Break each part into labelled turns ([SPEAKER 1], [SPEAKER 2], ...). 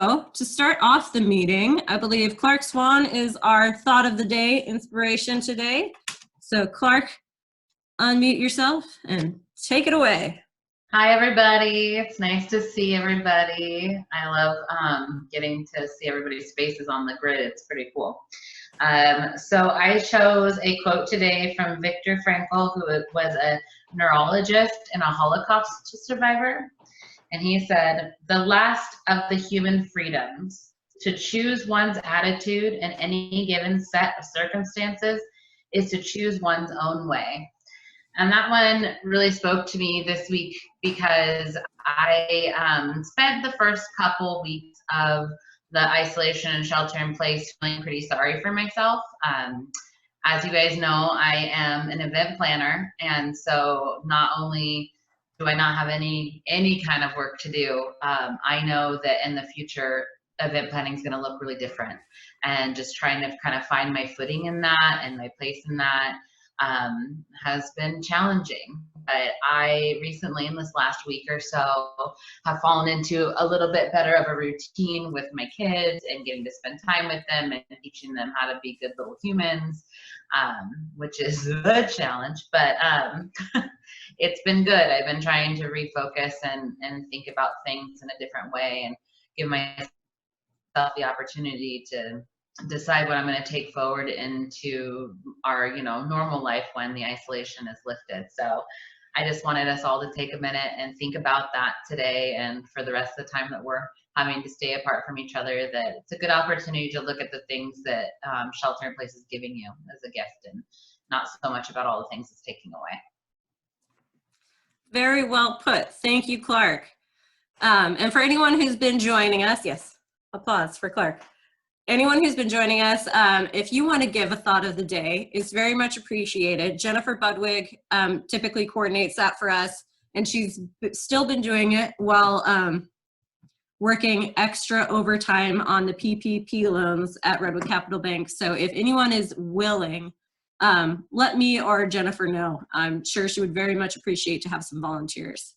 [SPEAKER 1] To start off the meeting, I believe Clark Swan is our thought of the day inspiration today. So Clark, unmute yourself and take it away.
[SPEAKER 2] Hi, everybody. It's nice to see everybody. I love getting to see everybody's faces on the grid. It's pretty cool. So I chose a quote today from Viktor Frankl, who was a neurologist and a Holocaust survivor. And he said, "The last of the human freedoms, to choose one's attitude in any given set of circumstances, is to choose one's own way." And that one really spoke to me this week because I spent the first couple weeks of the isolation and shelter in place feeling pretty sorry for myself. As you guys know, I am an event planner, and so not only do I not have any kind of work to do, I know that in the future event planning is going to look really different, and just trying to kind of find my footing in that and my place in that has been challenging. But I recently, in this last week or so, have fallen into a little bit better of a routine with my kids and getting to spend time with them and teaching them how to be good little humans, which is a challenge, but it's been good. I've been trying to refocus and think about things in a different way and give myself the opportunity to decide what I'm going to take forward into our, normal life when the isolation is lifted. So I just wanted us all to take a minute and think about that today, and for the rest of the time that we're having to stay apart from each other, that it's a good opportunity to look at the things that shelter in place is giving you as a gift, and not so much about all the things it's taking away.
[SPEAKER 1] Very well put. Thank you, Clark. And for anyone who's been joining us, yes, applause for Clark. Anyone who's been joining us, if you want to give a thought of the day, it's very much appreciated. Jennifer Budwig typically coordinates that for us, and she's still been doing it while working extra overtime on the PPP loans at Redwood Capital Bank. So if anyone is willing, let me or Jennifer know. I'm sure she would very much appreciate to have some volunteers.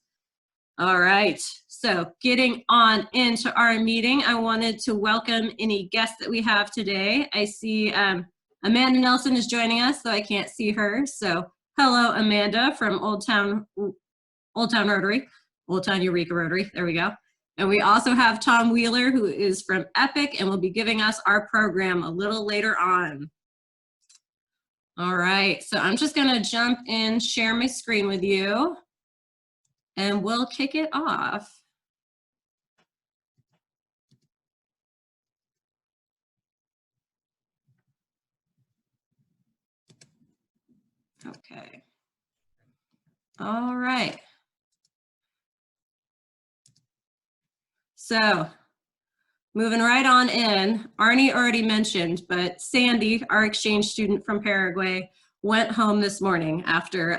[SPEAKER 1] All right, so getting on into our meeting, I wanted to welcome any guests that we have today. I see Amanda Nelson is joining us, though I can't see her. So hello, Amanda from Old Town Rotary, Old Town Eureka Rotary, there we go. And we also have Tom Wheeler, who is from EPIC and will be giving us our program a little later on. All right, so I'm just gonna jump in, share my screen with you, and we'll kick it off. Okay. All right. So moving right on in, Arnie already mentioned, but Sandy, our exchange student from Paraguay, went home this morning after,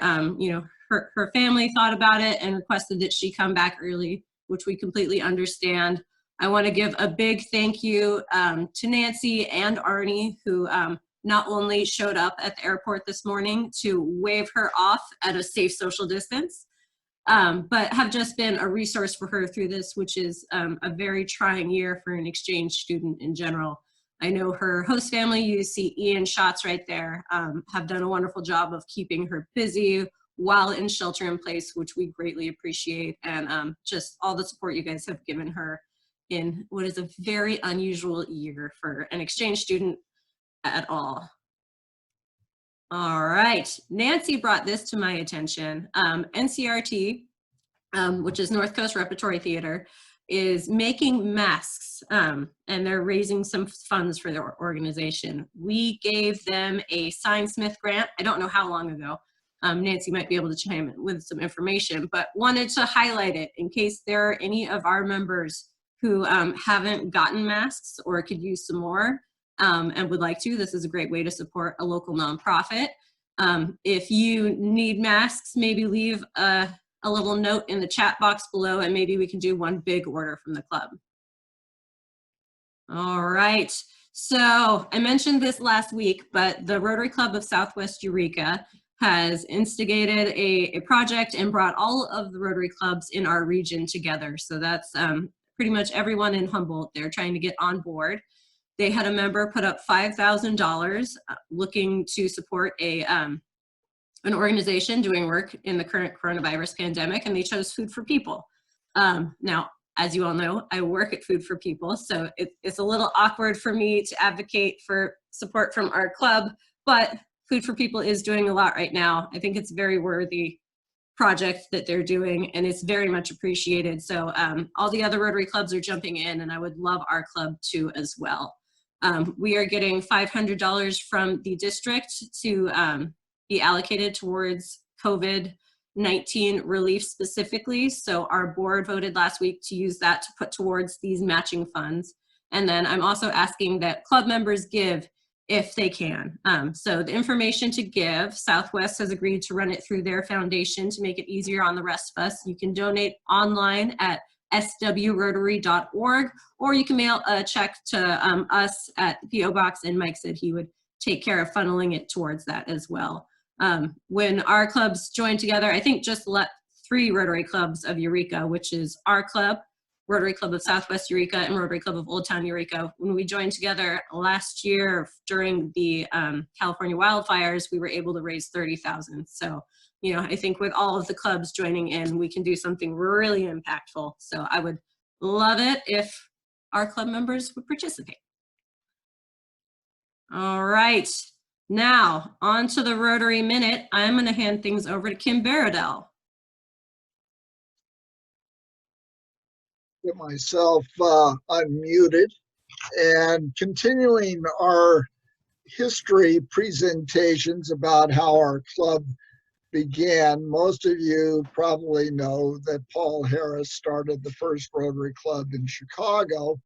[SPEAKER 1] her family thought about it and requested that she come back early, which we completely understand. I want to give a big thank you to Nancy and Arnie, who not only showed up at the airport this morning to wave her off at a safe social distance, but have just been a resource for her through this, which is a very trying year for an exchange student in general. I know her host family, you see Ian Schatz right there, have done a wonderful job of keeping her busy while in shelter in place, which we greatly appreciate, and just all the support you guys have given her in what is a very unusual year for an exchange student at all. All right, Nancy brought this to my attention. NCRT, which is North Coast Repertory Theater, is making masks, and they're raising some funds for their organization. We gave them a Signsmith grant, I don't know how long ago. Nancy might be able to chime in with some information, but wanted to highlight it in case there are any of our members who haven't gotten masks or could use some more and would like to. This is a great way to support a local nonprofit. If you need masks, maybe leave a little note in the chat box below, and maybe we can do one big order from the club. All right, so I mentioned this last week, but the Rotary Club of Southwest Eureka has instigated a project and brought all of the Rotary clubs in our region together. So that's pretty much everyone in Humboldt. They're trying to get on board. They had a member put up $5,000 looking to support an organization doing work in the current coronavirus pandemic, and they chose Food for People. Now, as you all know, I work at Food for People, so it's a little awkward for me to advocate for support from our club, but Food for People is doing a lot right now. I think it's a very worthy project that they're doing, and it's very much appreciated. So all the other Rotary clubs are jumping in, and I would love our club to as well. We are getting $500 from the district to be allocated towards COVID-19 relief specifically. So our board voted last week to use that to put towards these matching funds. And then I'm also asking that club members give if they can. So the information to give, Southwest has agreed to run it through their foundation to make it easier on the rest of us. You can donate online at swrotary.org, or you can mail a check to us at the PO Box, and Mike said he would take care of funneling it towards that as well. When our clubs joined together, I think just 3 Rotary clubs of Eureka, which is our club, Rotary Club of Southwest Eureka, and Rotary Club of Old Town Eureka. When we joined together last year during the California wildfires, we were able to raise $30,000. So, you know, I think with all of the clubs joining in, we can do something really impactful. So I would love it if our club members would participate. All right, now on to the Rotary Minute. I'm going to hand things over to Kim Baradell.
[SPEAKER 3] Get myself unmuted, and continuing our history presentations about how our club began. Most of you probably know that Paul Harris started the first Rotary Club in Chicago,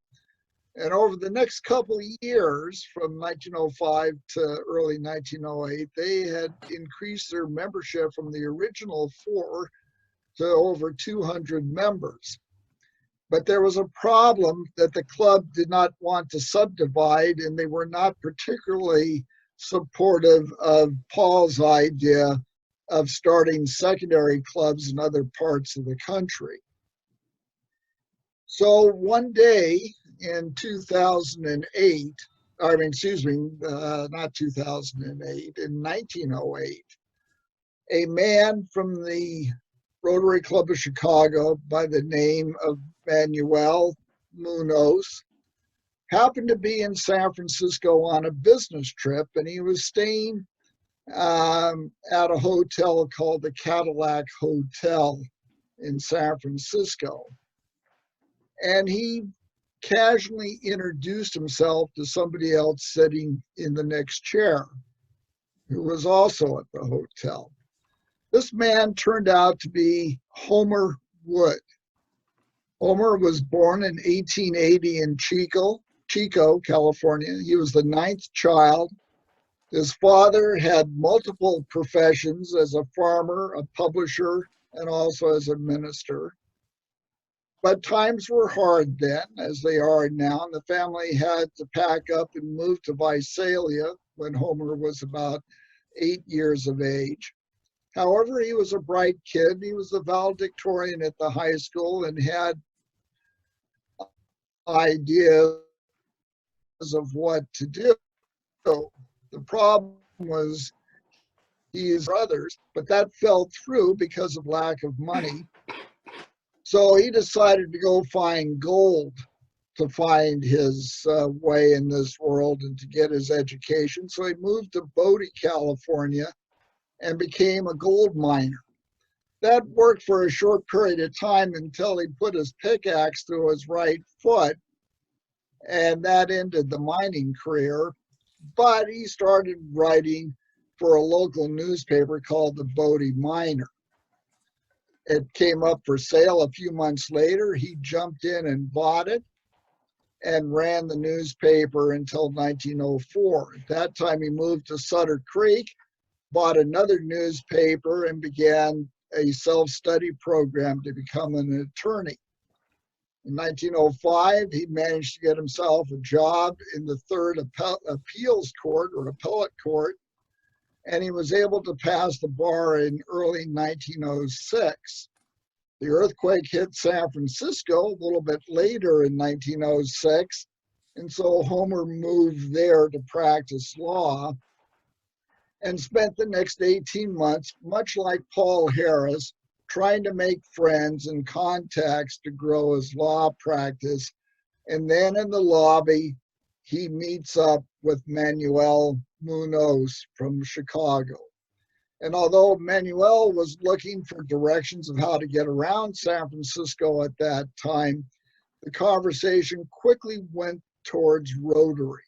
[SPEAKER 3] and over the next couple of years, from 1905 to early 1908, they had increased their membership from the original 4 to over 200 members. But there was a problem that the club did not want to subdivide, and they were not particularly supportive of Paul's idea of starting secondary clubs in other parts of the country. So one day in 2008, not 2008, in 1908, a man from the Rotary Club of Chicago by the name of Manuel Munoz happened to be in San Francisco on a business trip, and he was staying at a hotel called the Cadillac Hotel in San Francisco. And he casually introduced himself to somebody else sitting in the next chair, who was also at the hotel. This man turned out to be Homer Wood. Homer was born in 1880 in Chico, California. He was the 9th child. His father had multiple professions as a farmer, a publisher, and also as a minister. But times were hard then, as they are now, and the family had to pack up and move to Visalia when Homer was about 8 years of age. However, he was a bright kid. He was the valedictorian at the high school and had ideas of what to do. So the problem was his brothers, but that fell through because of lack of money. So he decided to go find gold to find his way in this world and to get his education. So he moved to Bodie, California, and became a gold miner. That worked for a short period of time until he put his pickaxe through his right foot, and that ended the mining career. But he started writing for a local newspaper called the Bodie Miner. It came up for sale a few months later. He jumped in and bought it and ran the newspaper until 1904. At that time, he moved to Sutter Creek, bought another newspaper, and began a self-study program to become an attorney. In 1905, he managed to get himself a job in the 3rd Appeals Court, or Appellate Court, and he was able to pass the bar in early 1906. The earthquake hit San Francisco a little bit later in 1906, and so Homer moved there to practice law and spent the next 18 months, much like Paul Harris, trying to make friends and contacts to grow his law practice. And then in the lobby, he meets up with Manuel Munoz from Chicago. And although Manuel was looking for directions of how to get around San Francisco at that time, the conversation quickly went towards Rotary.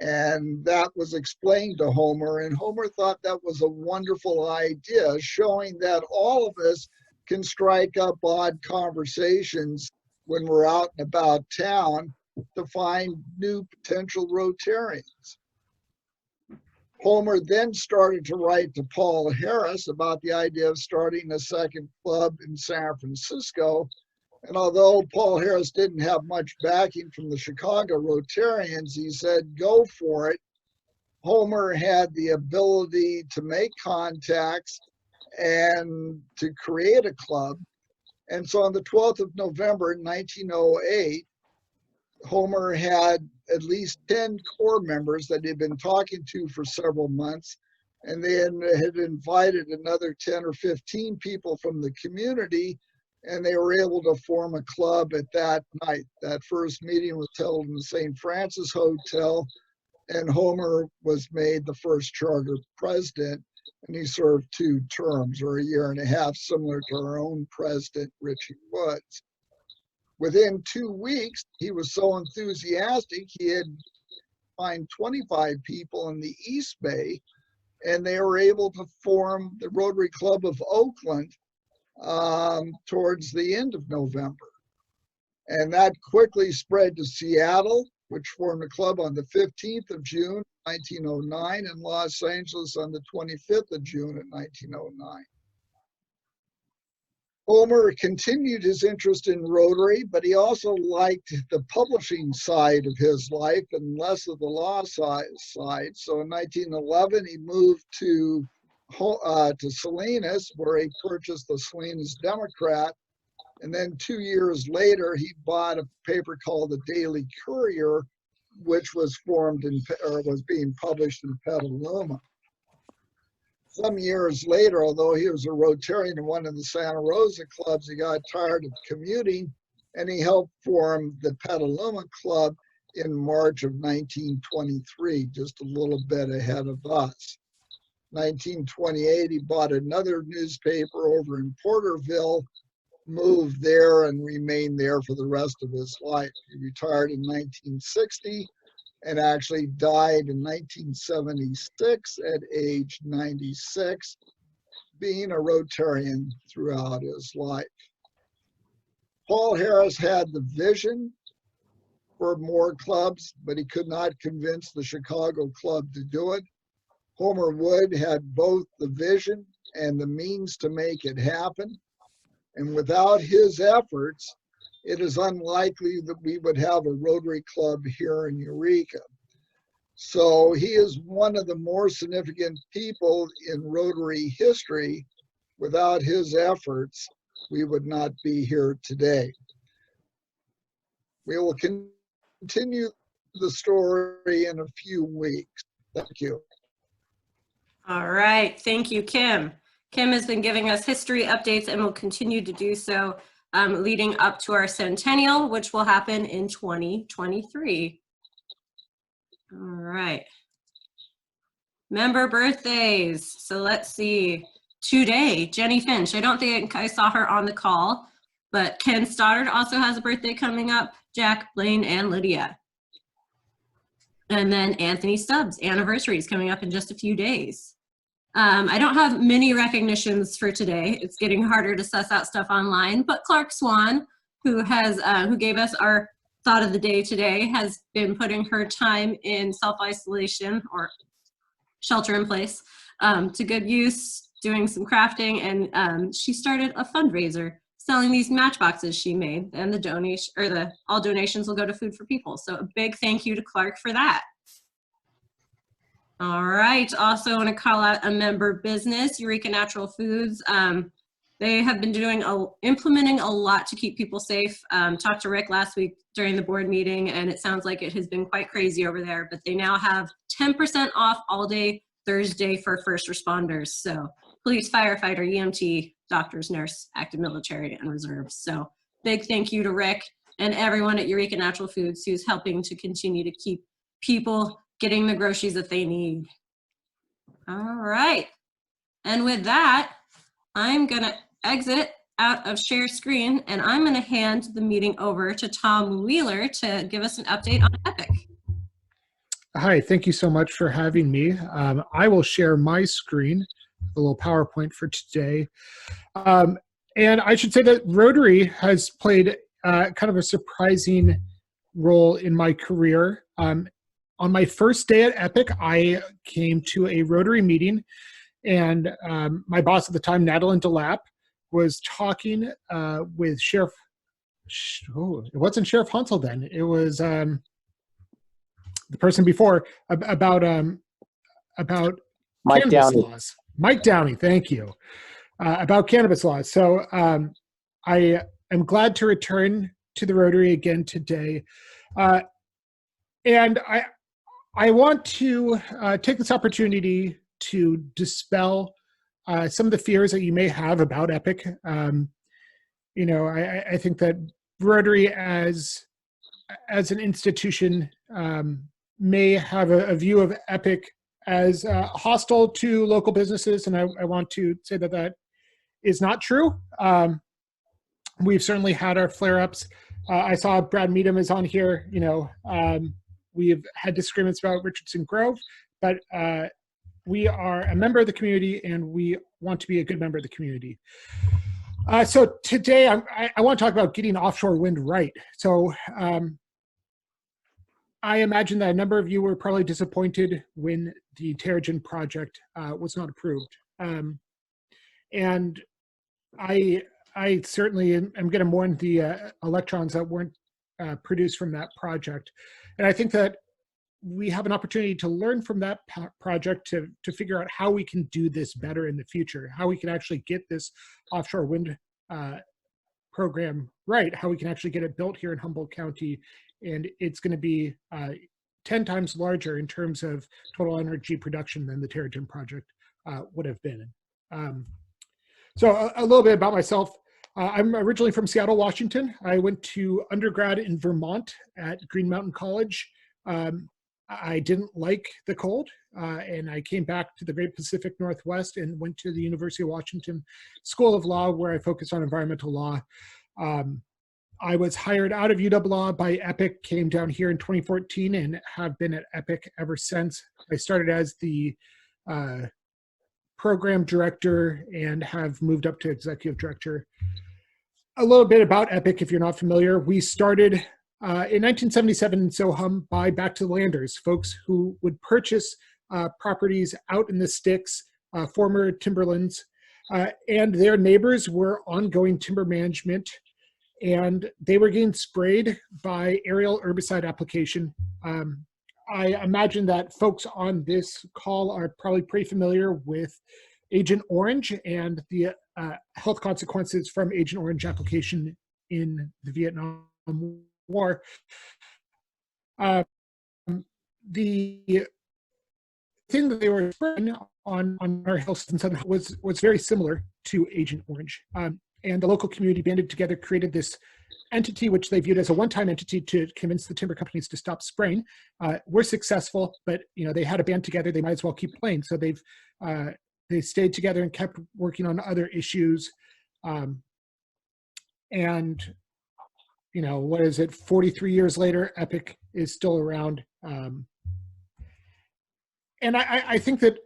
[SPEAKER 3] And that was explained to Homer, and Homer thought that was a wonderful idea, showing that all of us can strike up odd conversations when we're out and about town to find new potential Rotarians. Homer then started to write to Paul Harris about the idea of starting a second club in San Francisco. And although Paul Harris didn't have much backing from the Chicago Rotarians, he said, go for it. Homer had the ability to make contacts and to create a club. And so on the 12th of November, 1908, Homer had at least 10 core members that he'd been talking to for several months. And then had invited another 10 or 15 people from the community, and they were able to form a club at that night. That first meeting was held in the St. Francis Hotel, and Homer was made the first charter president, and he served 2 terms, or a year and a half, similar to our own president, Richie Woods. Within 2 weeks, he was so enthusiastic, he had found 25 people in the East Bay, and they were able to form the Rotary Club of Oakland towards the end of November. And that quickly spread to Seattle, which formed a club on the 15th of June, 1909, and Los Angeles on the 25th of June in 1909. Homer continued his interest in Rotary, but he also liked the publishing side of his life and less of the law side. So in 1911, he moved to Salinas, where he purchased the Salinas Democrat. And then 2 years later, he bought a paper called the Daily Courier, which was was being published in Petaluma. Some years later, although he was a Rotarian in one of the Santa Rosa clubs, he got tired of commuting, and he helped form the Petaluma Club in March of 1923, just a little bit ahead of us. 1928, he bought another newspaper over in Porterville, moved there, and remained there for the rest of his life. He retired in 1960 and actually died in 1976 at age 96, being a Rotarian throughout his life. Paul Harris had the vision for more clubs, but he could not convince the Chicago Club to do it. Homer Wood had both the vision and the means to make it happen. And without his efforts, it is unlikely that we would have a Rotary Club here in Eureka. So he is one of the more significant people in Rotary history. Without his efforts, we would not be here today. We will continue the story in a few weeks. Thank you.
[SPEAKER 1] All right, thank you, Kim. Kim has been giving us history updates and will continue to do so leading up to our centennial, which will happen in 2023. All right. Member birthdays. So let's see. Today, Jenny Finch. I don't think I saw her on the call, but Ken Stoddard also has a birthday coming up. Jack, Blaine, and Lydia. And then Anthony Stubbs' anniversary is coming up in just a few days. I don't have many recognitions for today. It's getting harder to suss out stuff online, but Clark Swan, who gave us our thought of the day today, has been putting her time in self-isolation or shelter in place to good use, doing some crafting, and she started a fundraiser selling these matchboxes she made, and all donations will go to Food for People. So a big thank you to Clark for that. All right, also want to call out a member business, Eureka Natural Foods. They have been implementing a lot to keep people safe. Talked to Rick last week during the board meeting, and it sounds like it has been quite crazy over there, but they now have 10% off all day Thursday for first responders. So police, firefighter, EMT, doctors, nurse, active military, and reserves. So big thank you to Rick and everyone at Eureka Natural Foods who's helping to continue to keep people getting the groceries that they need. All right. And with that, I'm gonna exit out of share screen, and I'm gonna hand the meeting over to Tom Wheeler to give us an update on Epic.
[SPEAKER 4] Hi, thank you so much for having me. I will share my screen, a little PowerPoint for today. And I should say that Rotary has played kind of a surprising role in my career. On my first day at Epic, I came to a Rotary meeting, and my boss at the time, Nadalyn DeLapp, was talking with Sheriff, it wasn't Sheriff Hansel then, it was the person before, about
[SPEAKER 5] Mike
[SPEAKER 4] cannabis
[SPEAKER 5] Downey.
[SPEAKER 4] laws. Mike Downey, thank you, about cannabis laws. So I am glad to return to the Rotary again today. And I want to take this opportunity to dispel some of the fears that you may have about Epic. You know, I think that Rotary as an institution may have a view of Epic as hostile to local businesses, and I want to say that that is not true. We've certainly had our flare-ups. I saw Brad Meadham is on here. You know, we've had disagreements about Richardson Grove, but we are a member of the community, and we want to be a good member of the community. So today, I want to talk about getting offshore wind right. So I imagine that a number of you were probably disappointed when the Terrigen project was not approved. And I certainly am going to mourn the electrons that weren't produced from that project. And I think that we have an opportunity to learn from that project to figure out how we can do this better in the future, how we can actually get this offshore wind program right, how we can actually get it built here in Humboldt County. And it's going to be 10 times larger in terms of total energy production than the Terrigen project would have been. So a little bit about myself. I'm originally from Seattle, Washington. I went to undergrad in Vermont at Green Mountain College. I didn't like the cold, and I came back to the Great Pacific Northwest and went to the University of Washington School of Law, where I focused on environmental law. I was hired out of UW Law by Epic, came down here in 2014, and have been at Epic ever since. I started as the program director and have moved up to executive director. A little bit about Epic, if you're not familiar. We started in 1977 in Soham by Back to the Landers, folks who would purchase properties out in the sticks, former timberlands, and their neighbors were ongoing timber management, and they were getting sprayed by aerial herbicide application. I imagine that folks on this call are probably pretty familiar with Agent Orange and the health consequences from Agent Orange application in the Vietnam War. The thing that they were spraying on our health system was very similar to Agent Orange. And the local community banded together, created this entity, which they viewed as a one-time entity to convince the timber companies to stop spraying. We're successful, but you know, they had to band together. They might as well keep playing. So they stayed together and kept working on other issues. And you know, what is it? 43 years later, Epic is still around. And I think that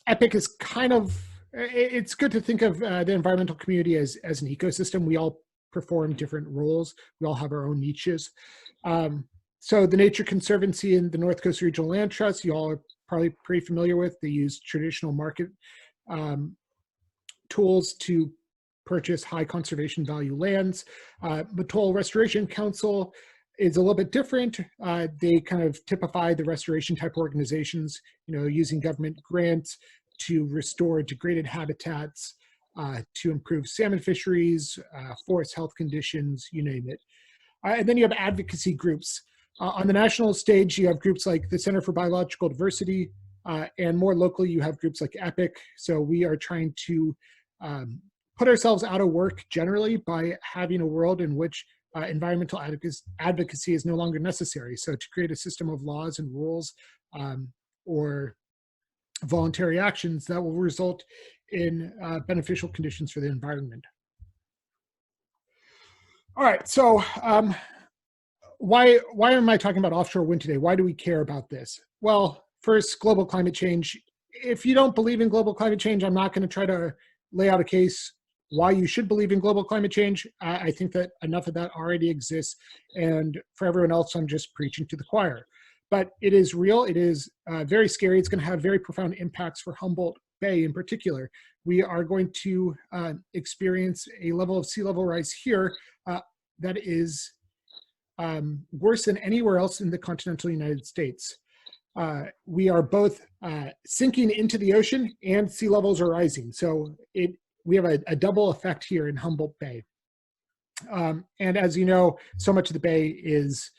[SPEAKER 4] Epic is kind of, it's good to think of the environmental community as an ecosystem. We all perform different roles. We all have our own niches. So the Nature Conservancy and the North Coast Regional Land Trust, you all are probably pretty familiar with. They use traditional market tools to purchase high conservation value lands. Mattole Restoration Council is a little bit different. They kind of typify the restoration type organizations, you know, using government grants to restore degraded habitats. to improve salmon fisheries, forest health conditions, you name it. And then you have advocacy groups. On the national stage, you have groups like the Center for Biological Diversity, and more locally, you have groups like EPIC. So we are trying to put ourselves out of work generally by having a world in which environmental advocacy is no longer necessary. So to create a system of laws and rules or voluntary actions that will result in beneficial conditions for the environment. All right, so why am I talking about offshore wind today? Why do we care about this? Well, first, global climate change. If you don't believe in global climate change, I'm not going to try to lay out a case why you should believe in global climate change. I think that enough of that already exists, and for everyone else, I'm just preaching to the choir. But it is real. It is very scary. It's going to have very profound impacts for Humboldt Bay in particular. We are going to experience a level of sea level rise here that is worse than anywhere else in the continental United States. We are both sinking into the ocean and sea levels are rising. So we have a double effect here in Humboldt Bay. And as you know, so much of the bay is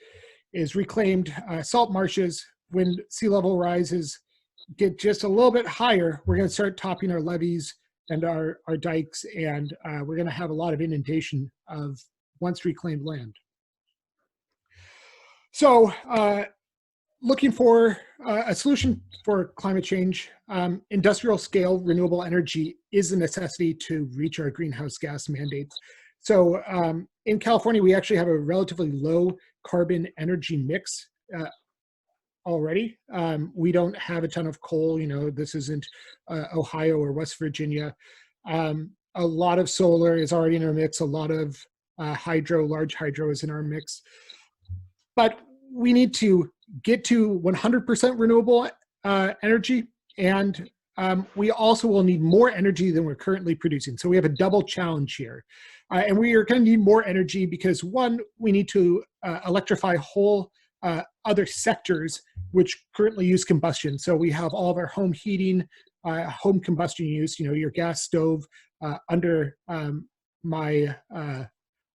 [SPEAKER 4] reclaimed salt marshes. When sea level rises get just a little bit higher, we're going to start topping our levees and our dikes, and we're going to have a lot of inundation of once reclaimed land. So looking for a solution for climate change, industrial scale renewable energy is a necessity to reach our greenhouse gas mandates. So in California, we actually have a relatively low carbon energy mix already. We don't have a ton of coal, this isn't Ohio or West Virginia. A lot of solar is already in our mix, a lot of hydro, large hydro is in our mix. But we need to get to 100% renewable energy, and we also will need more energy than we're currently producing. So we have a double challenge here. And we are going to need more energy because, one, we need to electrify whole other sectors which currently use combustion. So we have all of our home heating, home combustion use, your gas stove. Under my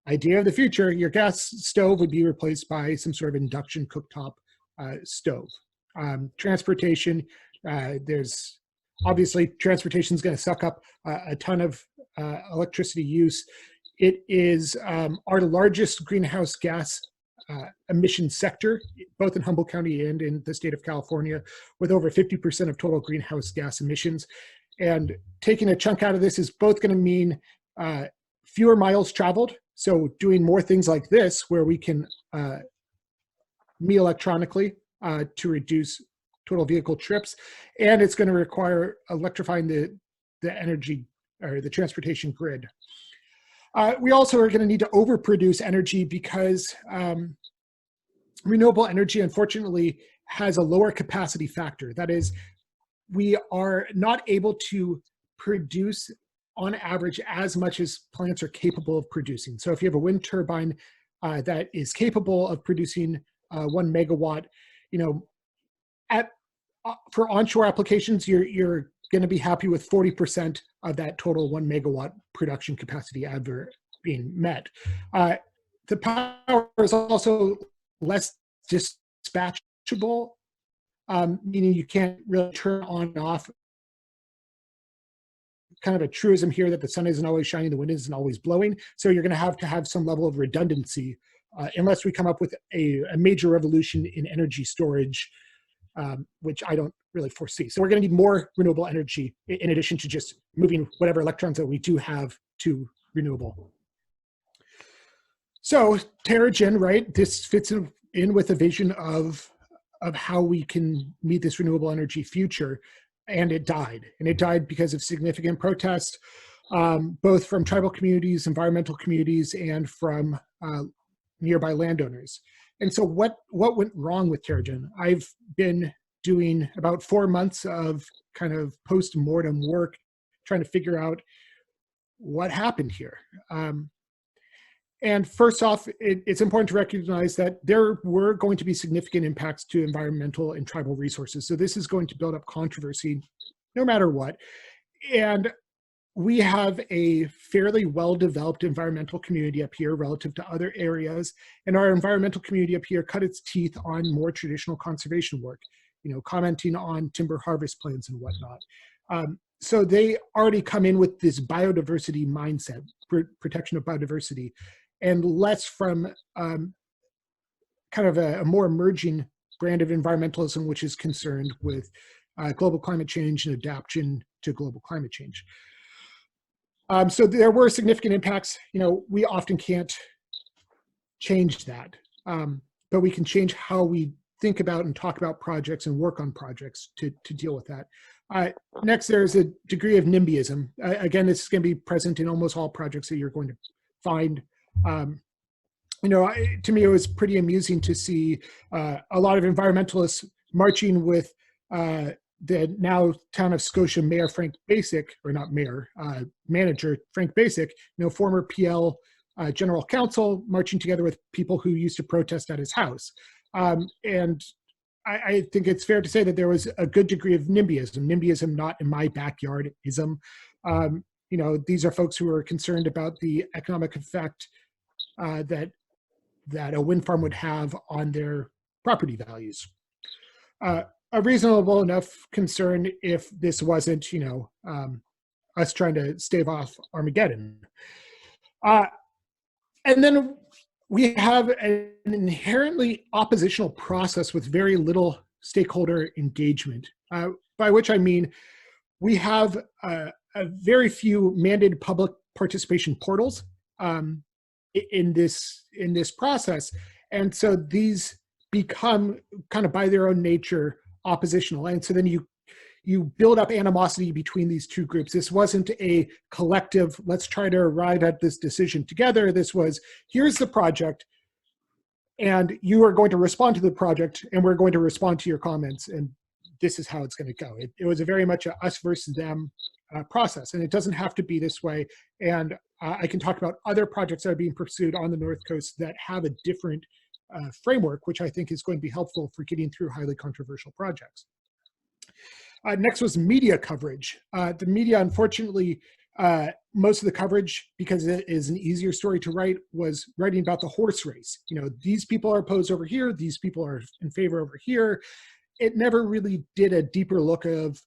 [SPEAKER 4] idea of the future, your gas stove would be replaced by some sort of induction cooktop stove. Transportation, there's obviously transportation is going to suck up a ton of electricity use. It is our largest greenhouse gas emission sector, both in Humboldt County and in the state of California, with over 50% of total greenhouse gas emissions. And taking a chunk out of this is both going to mean fewer miles traveled. So doing more things like this, where we can meet electronically to reduce total vehicle trips. And it's going to require electrifying the energy or the transportation grid. We also are going to need to overproduce energy because renewable energy, unfortunately, has a lower capacity factor. That is, we are not able to produce on average as much as plants are capable of producing. So if you have a wind turbine that is capable of producing 1 megawatt, for onshore applications, you're going to be happy with 40% of that total 1 megawatt production capacity advert being met. The power is also less dispatchable, meaning you can't really turn on and off. Kind of a truism here that the sun isn't always shining, the wind isn't always blowing. So you're going to have some level of redundancy unless we come up with a major revolution in energy storage, which I don't really foresee. So we're going to need more renewable energy in addition to just moving whatever electrons that we do have to renewable. So TerraGen, right? This fits in with a vision of how we can meet this renewable energy future. And it died. And it died because of significant protests, both from tribal communities, environmental communities, and from nearby landowners. And so what went wrong with TerraGen? I've been doing about 4 months of kind of post-mortem work trying to figure out what happened here. And first off, it's important to recognize that there were going to be significant impacts to environmental and tribal resources. So this is going to build up controversy no matter what. And we have a fairly well-developed environmental community up here relative to other areas, and our environmental community up here cut its teeth on more traditional conservation work, commenting on timber harvest plans and whatnot. So they already come in with this biodiversity mindset, protection of biodiversity, and less from kind of a more emerging brand of environmentalism, which is concerned with global climate change and adaptation to global climate change. So there were significant impacts. We often can't change that, but we can change how we think about and talk about projects and work on projects to deal with that. Next, there's a degree of NIMBYism. Again, this is going to be present in almost all projects that you're going to find. To me, it was pretty amusing to see a lot of environmentalists marching with the now town of Scotia mayor Frank Basic, or not mayor, manager Frank Basic, former PL general counsel, marching together with people who used to protest at his house. And I think it's fair to say that there was a good degree of NIMBYism, not in my backyard-ism. These are folks who are concerned about the economic effect that a wind farm would have on their property values. A reasonable enough concern if this wasn't, us trying to stave off Armageddon. And then we have an inherently oppositional process with very little stakeholder engagement, by which I mean we have a very few mandated public participation portals in this process. And so these become kind of by their own nature oppositional. And so then you build up animosity between these two groups. This wasn't a collective, let's try to arrive at this decision together. This was, here's the project, and you are going to respond to the project, and we're going to respond to your comments, and this is how it's going to go. It was a very much a us versus them process, and it doesn't have to be this way. And I can talk about other projects that are being pursued on the North Coast that have a different framework, which I think is going to be helpful for getting through highly controversial projects. Next was media coverage. The media, unfortunately, most of the coverage, because it is an easier story to write, was writing about the horse race. These people are opposed over here, these people are in favor over here. It never really did a deeper look of,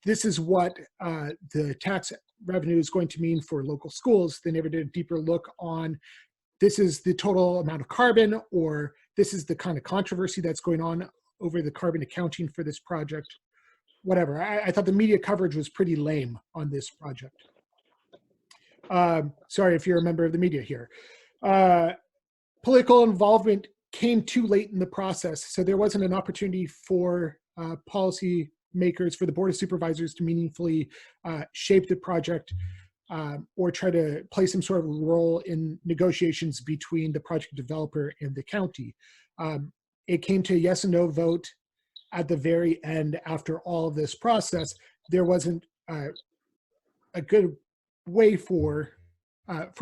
[SPEAKER 4] this is what the tax revenue is going to mean for local schools. They never did a deeper look on, this is the total amount of carbon, or this is the kind of controversy that's going on over the carbon accounting for this project. Whatever. I thought the media coverage was pretty lame on this project. Sorry if you're a member of the media here. Political involvement came too late in the process, so there wasn't an opportunity for policy makers, for the Board of Supervisors to meaningfully shape the project or try to play some sort of role in negotiations between the project developer and the county. It came to a yes and no vote at the very end. After all of this process, there wasn't a good way for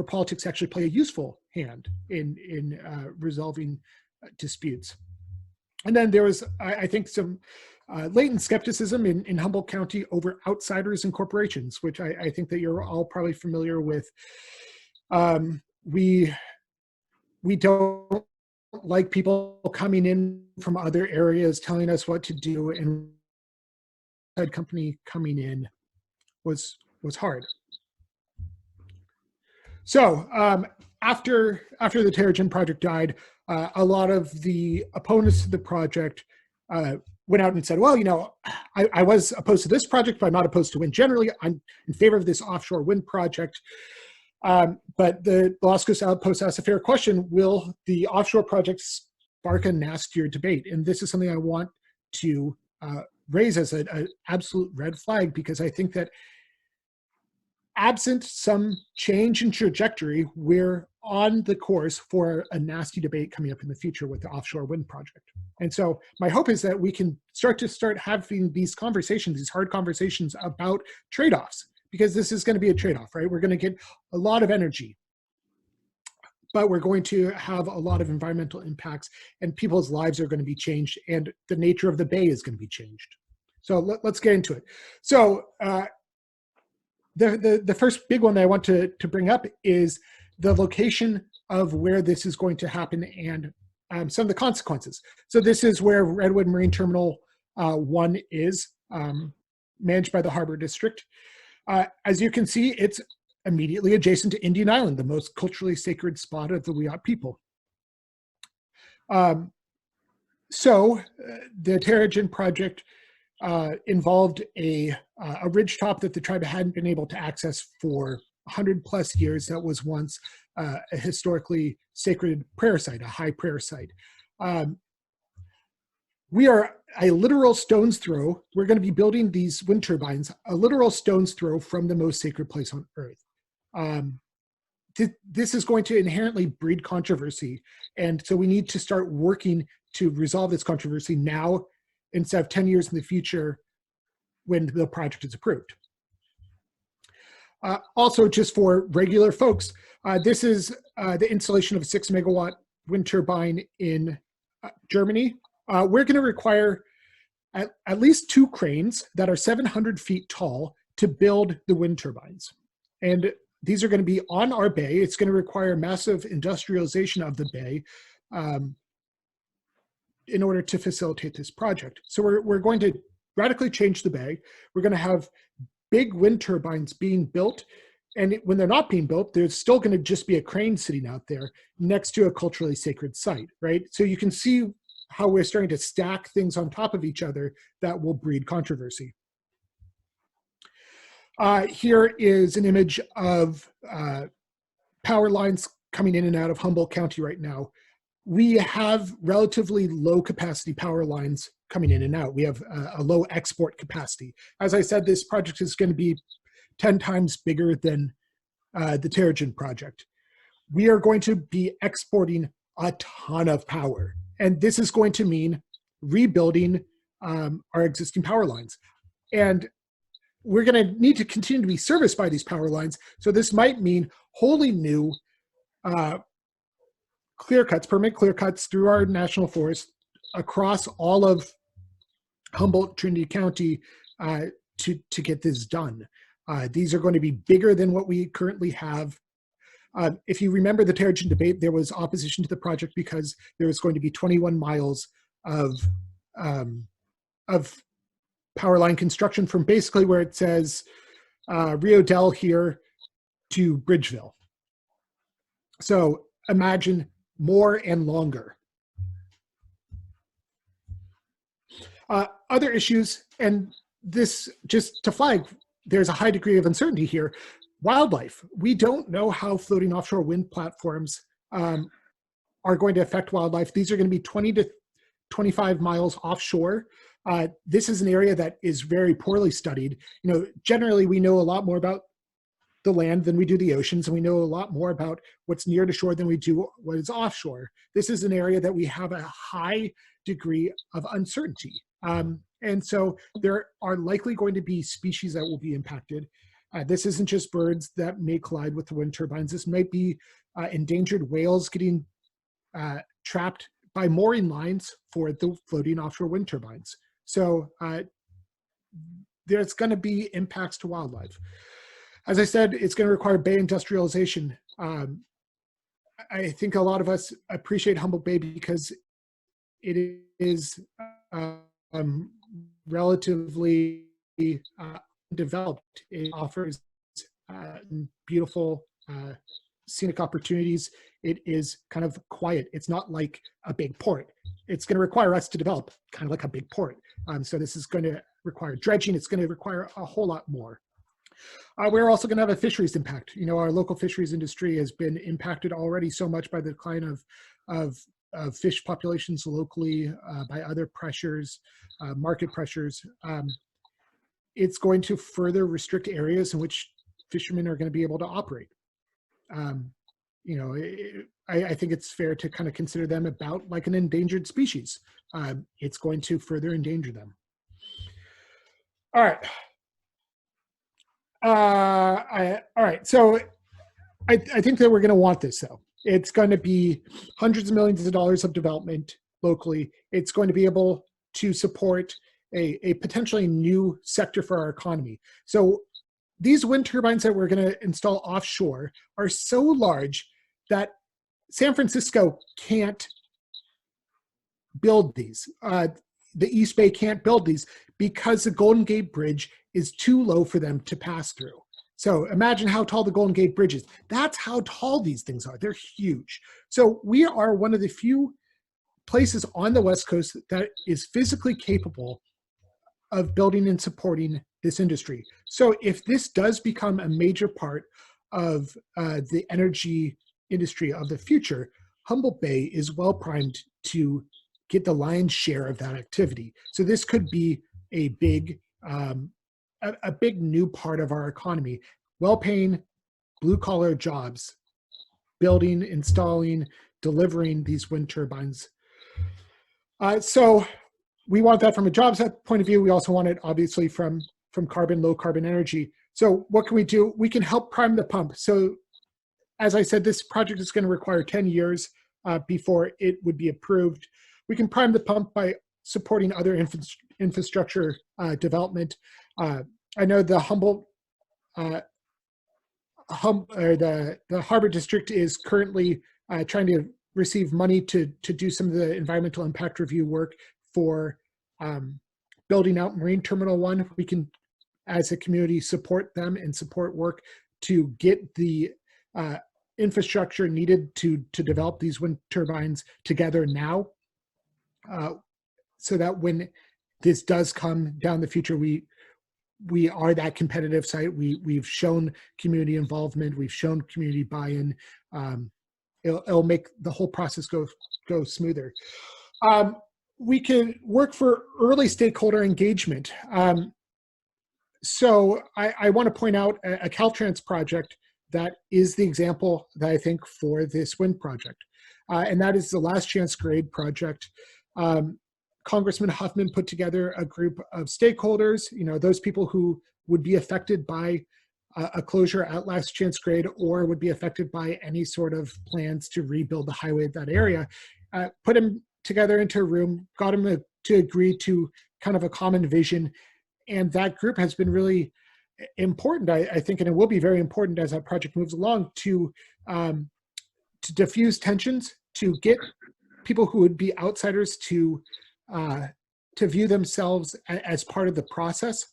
[SPEAKER 4] politics to actually play a useful hand in resolving disputes. And then there was, I think, some latent skepticism in Humboldt County over outsiders and corporations, which I think that you're all probably familiar with. We don't like people coming in from other areas telling us what to do, and a company coming in was hard. So after the Terrigen project died, a lot of the opponents to the project went out and said, well, I was opposed to this project, but I'm not opposed to wind generally. I'm in favor of this offshore wind project. But the Las Cruces Outpost asked a fair question: will the offshore project spark a nastier debate? And this is something I want to raise as an absolute red flag, because I think that absent some change in trajectory, we're on the course for a nasty debate coming up in the future with the offshore wind project. And so my hope is that we can start having these conversations, these hard conversations about trade-offs, because this is going to be a trade-off, right? We're going to get a lot of energy, but we're going to have a lot of environmental impacts, and people's lives are going to be changed, and the nature of the bay is going to be changed. So let's get into it. So the first big one that I want to bring up is the location of where this is going to happen and some of the consequences. So this is where Redwood Marine Terminal 1 is, managed by the Harbor District. As you can see, it's immediately adjacent to Indian Island, the most culturally sacred spot of the Wiyot people. So the Terrigen project involved a ridgetop that the tribe hadn't been able to access for 100+ years. That was once a historically sacred prayer site, a high prayer site. We are a literal stone's throw. We're going to be building these wind turbines, a literal stone's throw from the most sacred place on earth. This is going to inherently breed controversy. And so we need to start working to resolve this controversy now instead of 10 years in the future when the project is approved. Also, just for regular folks, this is the installation of a 6 megawatt wind turbine in Germany. We're going to require at least 2 cranes that are 700 feet tall to build the wind turbines. And these are going to be on our bay. It's going to require massive industrialization of the bay in order to facilitate this project. So we're going to radically change the bay. We're going to have big wind turbines being built. And when they're not being built, there's still going to just be a crane sitting out there next to a culturally sacred site, right? So you can see how we're starting to stack things on top of each other that will breed controversy. Here is an image of power lines coming in and out of Humboldt County right now. We have relatively low capacity power lines coming in and out. We have a low export capacity. As I said, this project is going to be 10 times bigger than the Terrigen project. We are going to be exporting a ton of power. And this is going to mean rebuilding our existing power lines. And we're going to need to continue to be serviced by these power lines. So this might mean wholly new clear cuts, permanent clear cuts through our national forest across all of Humboldt, Trinity County to get this done. These are going to be bigger than what we currently have. If you remember the Terrigen debate, there was opposition to the project because there was going to be 21 miles of power line construction from basically where it says Rio Dell here to Bridgeville. So imagine more and longer. Other issues, and this just to flag, there's a high degree of uncertainty here. Wildlife. We don't know how floating offshore wind platforms are going to affect wildlife. These are going to be 20 to 25 miles offshore. This is an area that is very poorly studied. You know, generally we know a lot more about the land than we do the oceans, and we know a lot more about what's near to shore than we do what is offshore. This is an area that we have a high degree of uncertainty. And so there are likely going to be species that will be impacted. This isn't just birds that may collide with the wind turbines. This might be endangered whales getting trapped by mooring lines for the floating offshore wind turbines. So there's going to be impacts to wildlife. As I said, it's going to require bay industrialization. I think a lot of us appreciate Humboldt Bay because it is relatively developed. It offers beautiful scenic opportunities. It is kind of quiet. It's not like a big port. It's going to require us to develop kind of like a big port. So this is going to require dredging. It's going to require a whole lot more. We're also going to have a fisheries impact. You know, our local fisheries industry has been impacted already so much by the decline of fish populations locally, by other pressures, market pressures. It's going to further restrict areas in which fishermen are going to be able to operate. You know, I think it's fair to kind of consider them about like an endangered species. It's going to further endanger them. All right. All right. So I think that we're going to want this, though. It's going to be hundreds of millions of dollars of development locally. It's going to be able to support a potentially new sector for our economy. So these wind turbines that we're going to install offshore are so large that San Francisco can't build these. The East Bay can't build these because the Golden Gate Bridge is too low for them to pass through. So imagine how tall the Golden Gate Bridge is. That's how tall these things are. They're huge. So we are one of the few places on the West Coast that is physically capable of building and supporting this industry. So if this does become a major part of the energy industry of the future, Humboldt Bay is well primed to get the lion's share of that activity. So this could be a big new part of our economy. Well-paying, blue-collar jobs, building, installing, delivering these wind turbines. So we want that from a jobs point of view. We also want it, obviously, from low carbon energy. So what can we do? We can help prime the pump. So as I said, this project is going to require 10 years before it would be approved. We can prime the pump by supporting other infrastructure development. I know the Humboldt, the Harbor District is currently trying to receive money to do some of the environmental impact review work for building out Marine Terminal 1. We can, as a community, support them and support work to get the infrastructure needed to develop these wind turbines together now, so that when this does come down the future, we are that competitive site. We've shown community involvement. We've shown community buy-in. It'll make the whole process go smoother. We can work for early stakeholder engagement. So I want to point out a Caltrans project that is the example that I think for this wind project. And that is the Last Chance Grade project. Congressman Huffman put together a group of stakeholders, those people who would be affected by a closure at Last Chance Grade or would be affected by any sort of plans to rebuild the highway in that area, put them together into a room, got them to agree to kind of a common vision. And that group has been really important, I think, and it will be very important as that project moves along to diffuse tensions, to get people who would be outsiders to view themselves as part of the process.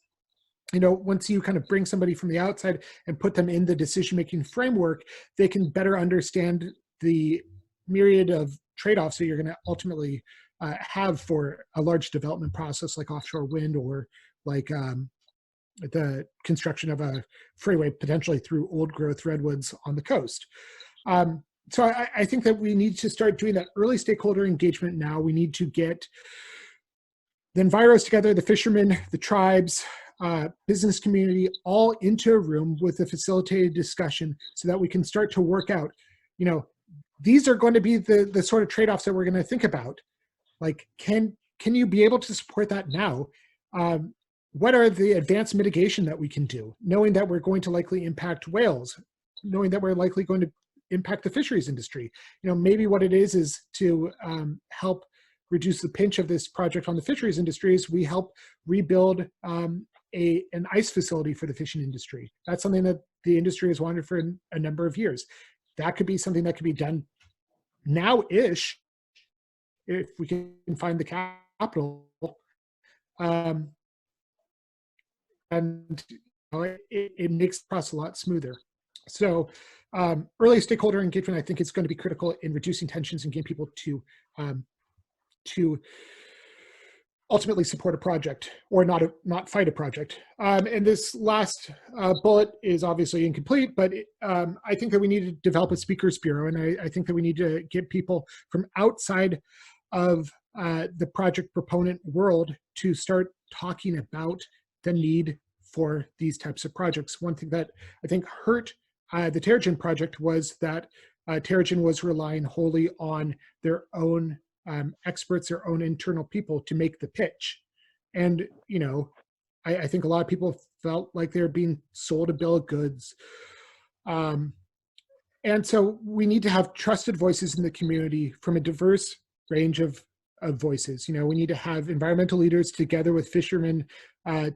[SPEAKER 4] Once you kind of bring somebody from the outside and put them in the decision-making framework, they can better understand the myriad of trade-offs that you're going to ultimately have for a large development process like offshore wind or like the construction of a freeway potentially through old growth redwoods on the coast. So I think that we need to start doing that early stakeholder engagement now. We need to get the enviros together, the fishermen, the tribes, business community, all into a room with a facilitated discussion so that we can start to work out, these are going to be the sort of trade-offs that we're going to think about. Like, can you be able to support that now? What are the advanced mitigation that we can do, knowing that we're going to likely impact whales, knowing that we're likely going to impact the fisheries industry? Maybe what it is to help reduce the pinch of this project on the fisheries industry is we help rebuild an ice facility for the fishing industry. That's something that the industry has wanted for a number of years. That could be something that could be done now-ish if we can find the capital. And it makes the process a lot smoother. So early stakeholder engagement, I think, is going to be critical in reducing tensions and getting people to ultimately support a project or not fight a project. And this last bullet is obviously incomplete, but I think that we need to develop a speakers bureau, and I think that we need to get people from outside of the project proponent world to start talking about the need for these types of projects. One thing that I think hurt the Terrigen project was that Terrigen was relying wholly on their own experts, their own internal people to make the pitch. And, I think a lot of people felt like they were being sold a bill of goods. And so we need to have trusted voices in the community from a diverse range of voices. We need to have environmental leaders together with fishermen,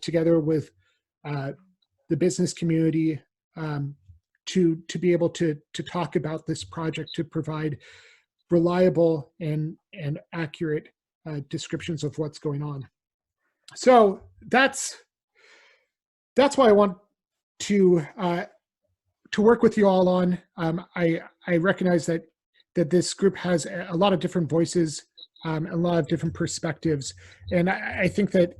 [SPEAKER 4] together with the the business community to be able to talk about this project, to provide reliable and accurate descriptions of what's going on. So that's why I want to work with you all on. I recognize that this group has a lot of different voices, a lot of different perspectives, and I think that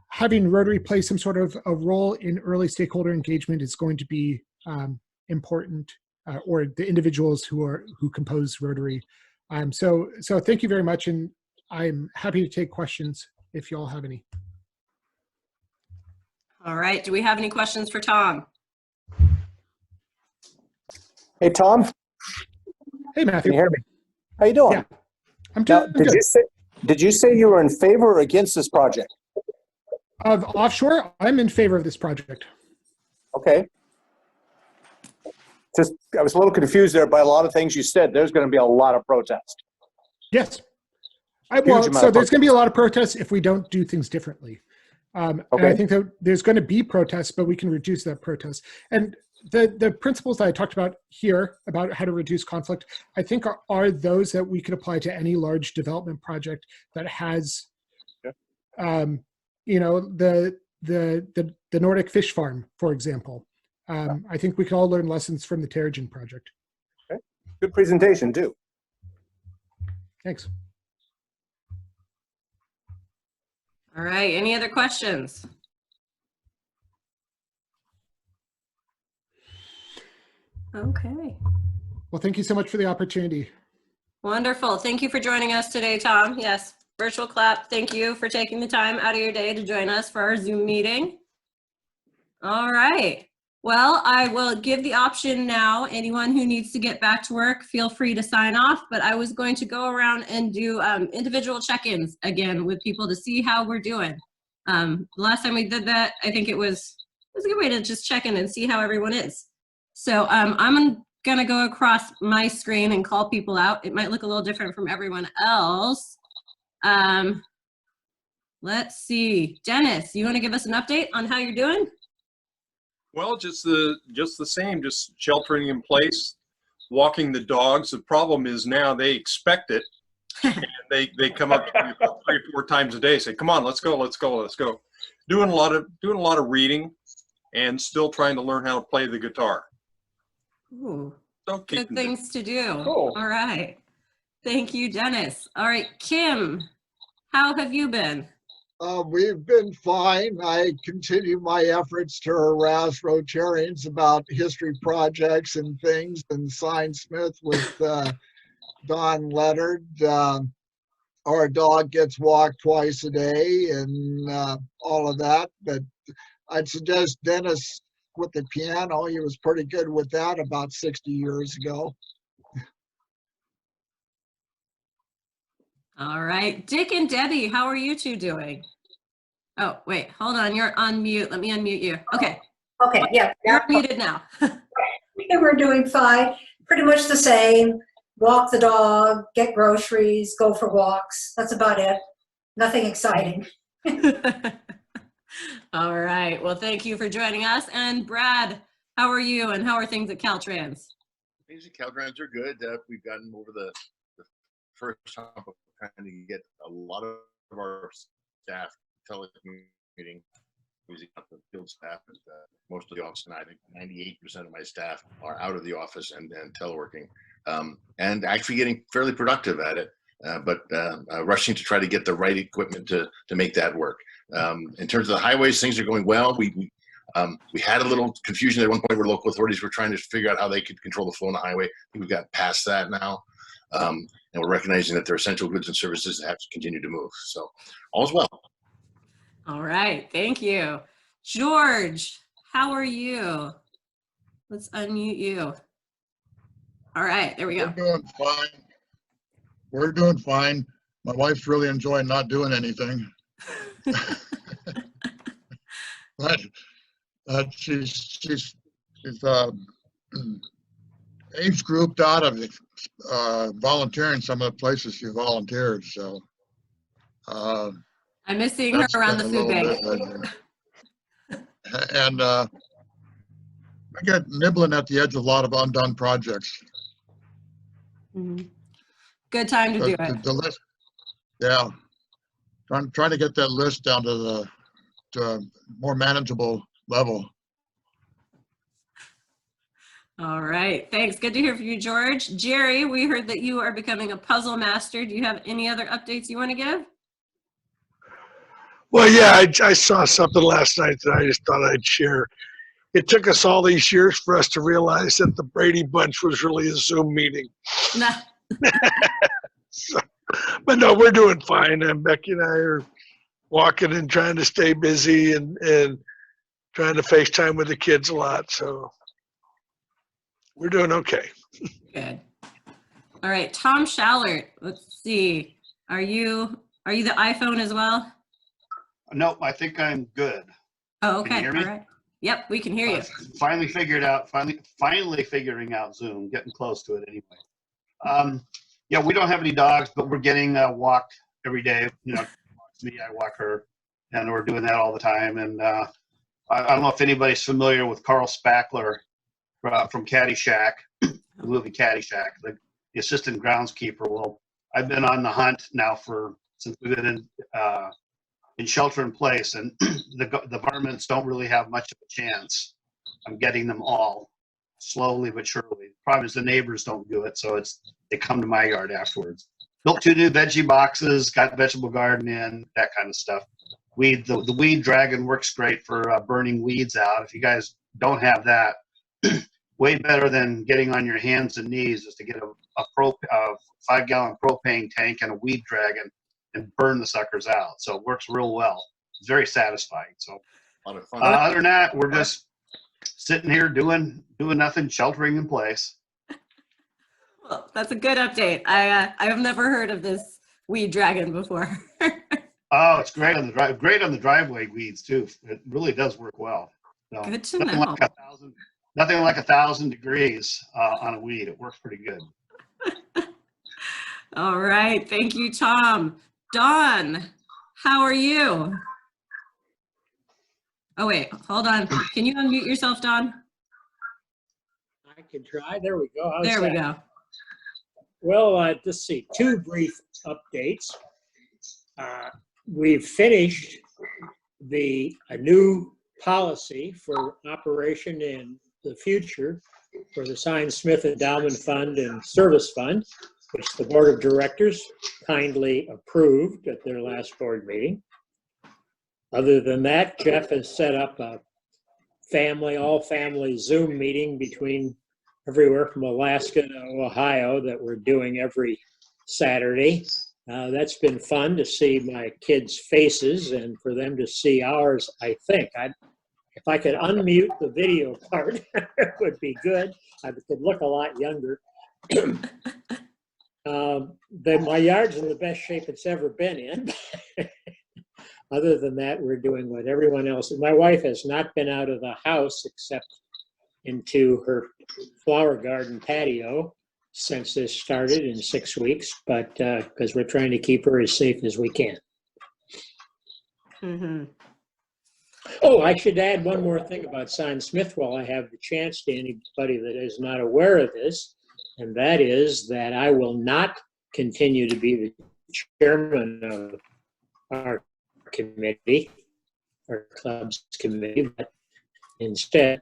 [SPEAKER 4] having Rotary play some sort of a role in early stakeholder engagement is going to be important, or the individuals who compose Rotary. So thank you very much, and I'm happy to take questions if you all have any.
[SPEAKER 1] All right, do we have any questions for Tom?
[SPEAKER 5] Hey, Tom,
[SPEAKER 4] Hey,
[SPEAKER 5] can
[SPEAKER 4] Matthew.
[SPEAKER 5] you hear me? How you doing?
[SPEAKER 4] Yeah, I'm
[SPEAKER 5] Now,
[SPEAKER 4] doing good.
[SPEAKER 5] did you say you were in favor or against this project?
[SPEAKER 4] Of offshore, I'm in favor of this project.
[SPEAKER 5] Okay. Just, I was a little confused there by a lot of things you said. There's going to be a lot of protest.
[SPEAKER 4] Yes.
[SPEAKER 5] amount
[SPEAKER 4] So
[SPEAKER 5] of
[SPEAKER 4] there's going to be a lot of protests if we don't do things differently. And I
[SPEAKER 5] Okay.
[SPEAKER 4] think that there's going to be protests, but we can reduce that protest. And the principles that I talked about here about how to reduce conflict, I think are those that we could apply to any large development project that has, you know, the Nordic fish farm, for example. I think we can all learn lessons from the Terrigen project.
[SPEAKER 5] Okay. Good presentation too.
[SPEAKER 4] Thanks.
[SPEAKER 1] All right, any other questions? Okay,
[SPEAKER 4] Well, thank you so much for the opportunity.
[SPEAKER 1] wonderful. Thank you for joining us today, Tom. Yes, virtual clap. Thank you for taking the time out of your day to join us for our Zoom meeting. All right. Well, I will give the option now. Anyone who needs to get back to work, feel free to sign off, but I was going to go around and do individual check-ins again with people to see how we're doing. The last time we did that, I think it was a good way to just check in and see how everyone is. So I'm gonna go across my screen and call people out. It might look a little different from everyone else. Let's see, Dennis, you wanna give us an update on how you're doing?
[SPEAKER 6] Well, just the same, just sheltering in place, walking the dogs. The problem is now they expect it. And they come up to me about 3 or 4 times a day, say, "Come on, let's go, let's go, let's go." Doing a lot of reading, and still trying to learn how to play the guitar.
[SPEAKER 1] Ooh,
[SPEAKER 6] So keep
[SPEAKER 1] good
[SPEAKER 6] them
[SPEAKER 1] things to do.
[SPEAKER 5] Cool.
[SPEAKER 1] All right. Thank you, Dennis. All right, Kim, how have you been?
[SPEAKER 3] We've been fine. I continue my efforts to harass Rotarians about history projects and things, and sign Smith with Don Leonard. Our dog gets walked twice a day and all of that. But I'd suggest Dennis with the piano. He was pretty good with that about 60 years ago.
[SPEAKER 1] All right, Dick and Debbie, how are you two doing? Oh, wait, hold on, you're on mute. Let me unmute you. Okay,
[SPEAKER 7] Okay, yeah.
[SPEAKER 1] you're muted now.
[SPEAKER 7] Yeah, we're doing fine. Pretty much the same. Walk the dog, get groceries, go for walks. That's about it. Nothing exciting.
[SPEAKER 1] All right, well, thank you for joining us. And Brad, how are you and how are things at Caltrans?
[SPEAKER 8] Things at Caltrans are good. We've gotten over the first hump of trying to get a lot of our staff telecommuting, using up the field staff. And, most of the office, and I think 98% of my staff are out of the office and teleworking, and actually getting fairly productive at it. But rushing to try to get the right equipment to make that work. In terms of the highways, things are going well. We had a little confusion at one point where local authorities were trying to figure out how they could control the flow on the highway. I think we've got past that now. And we're recognizing that there are essential goods and services that have to continue to move. So all's well.
[SPEAKER 1] All right, thank you. George, how are you? Let's unmute you. All right, there we go.
[SPEAKER 9] We're doing fine. We're doing fine. My wife's really enjoying not doing anything. But she's age grouped out of volunteering some of the places she volunteered. So
[SPEAKER 1] I miss seeing her
[SPEAKER 9] that's
[SPEAKER 1] around the
[SPEAKER 9] been a
[SPEAKER 1] food
[SPEAKER 9] little
[SPEAKER 1] bank.
[SPEAKER 9] bit And I get nibbling at the edge of a lot of undone projects.
[SPEAKER 1] Mhm. Good time to do it.
[SPEAKER 9] The list, yeah. Trying to get that list down to a more manageable level.
[SPEAKER 1] All right, thanks. Good to hear from you, George. Jerry, we heard that you are becoming a puzzle master. Do you have any other updates you want to give?
[SPEAKER 10] Well, yeah, I saw something last night that I just thought I'd share. It took us all these years for us to realize that the Brady Bunch was really a Zoom meeting.
[SPEAKER 1] Nah.
[SPEAKER 10] So, but no, we're doing fine. And Becky and I are walking and trying to stay busy and trying to FaceTime with the kids a lot. So we're doing okay.
[SPEAKER 1] Good. All right, Tom Schallert. Let's see. Are you the iPhone as well?
[SPEAKER 11] No, I think I'm good.
[SPEAKER 1] Oh,
[SPEAKER 11] Can you
[SPEAKER 1] okay.
[SPEAKER 11] hear
[SPEAKER 1] All
[SPEAKER 11] me?
[SPEAKER 1] right. Yep, we can hear you.
[SPEAKER 11] Finally figuring out Zoom, getting close to it anyway. Yeah, we don't have any dogs, but we're getting walked every day. You know, me, I walk her, and we're doing that all the time. And I don't know if anybody's familiar with Carl Spackler from Caddyshack, the movie Caddyshack, the assistant groundskeeper. Well, I've been on the hunt now since we've been in shelter in place, and the varmints don't really have much of a chance. I'm getting them all slowly but surely. The problem is the neighbors don't do it, so they come to my yard afterwards. Built 2 new veggie boxes, got the vegetable garden in, that kind of stuff. The weed dragon works great for burning weeds out. If you guys don't have that, way better than getting on your hands and knees is to get a 5-gallon propane tank and a weed dragon and burn the suckers out. So it works real well. It's very satisfying. So
[SPEAKER 8] A lot of fun.
[SPEAKER 11] other than that, we're just sitting here doing nothing, sheltering in place.
[SPEAKER 1] Well, that's a good update. I have never heard of this weed dragon before.
[SPEAKER 11] Oh, it's great on the driveway weeds too. It really does work well. So,
[SPEAKER 1] Good to
[SPEAKER 11] nothing
[SPEAKER 1] know.
[SPEAKER 11] like 1,000 degrees on a weed. It works pretty good.
[SPEAKER 1] All right, thank you, Tom. Dawn, how are you? Oh wait, hold on. Can you unmute yourself, Dawn?
[SPEAKER 12] I can try. There we go. How's
[SPEAKER 1] There we
[SPEAKER 12] that?
[SPEAKER 1] go.
[SPEAKER 12] Well, let's see. 2 brief updates. We've finished a new policy for operation in the future for the Sign Smith Endowment Fund and Service Fund, which the Board of Directors kindly approved at their last board meeting. Other than that, Jeff has set up a all-family Zoom meeting between everywhere from Alaska to Ohio that we're doing every Saturday. That's been fun to see my kids' faces and for them to see ours, I think. If I could unmute the video part, it would be good. I could look a lot younger. My yard's in the best shape it's ever been in. Other than that, we're doing what everyone else. My wife has not been out of the house except into her flower garden patio since this started in 6 weeks, but because we're trying to keep her as safe as we can.
[SPEAKER 1] Mm-hmm.
[SPEAKER 12] Oh, I should add one more thing about Sign Smith while I have the chance to anybody that is not aware of this, and that is that I will not continue to be the chairman of our committee, our club's committee, but instead,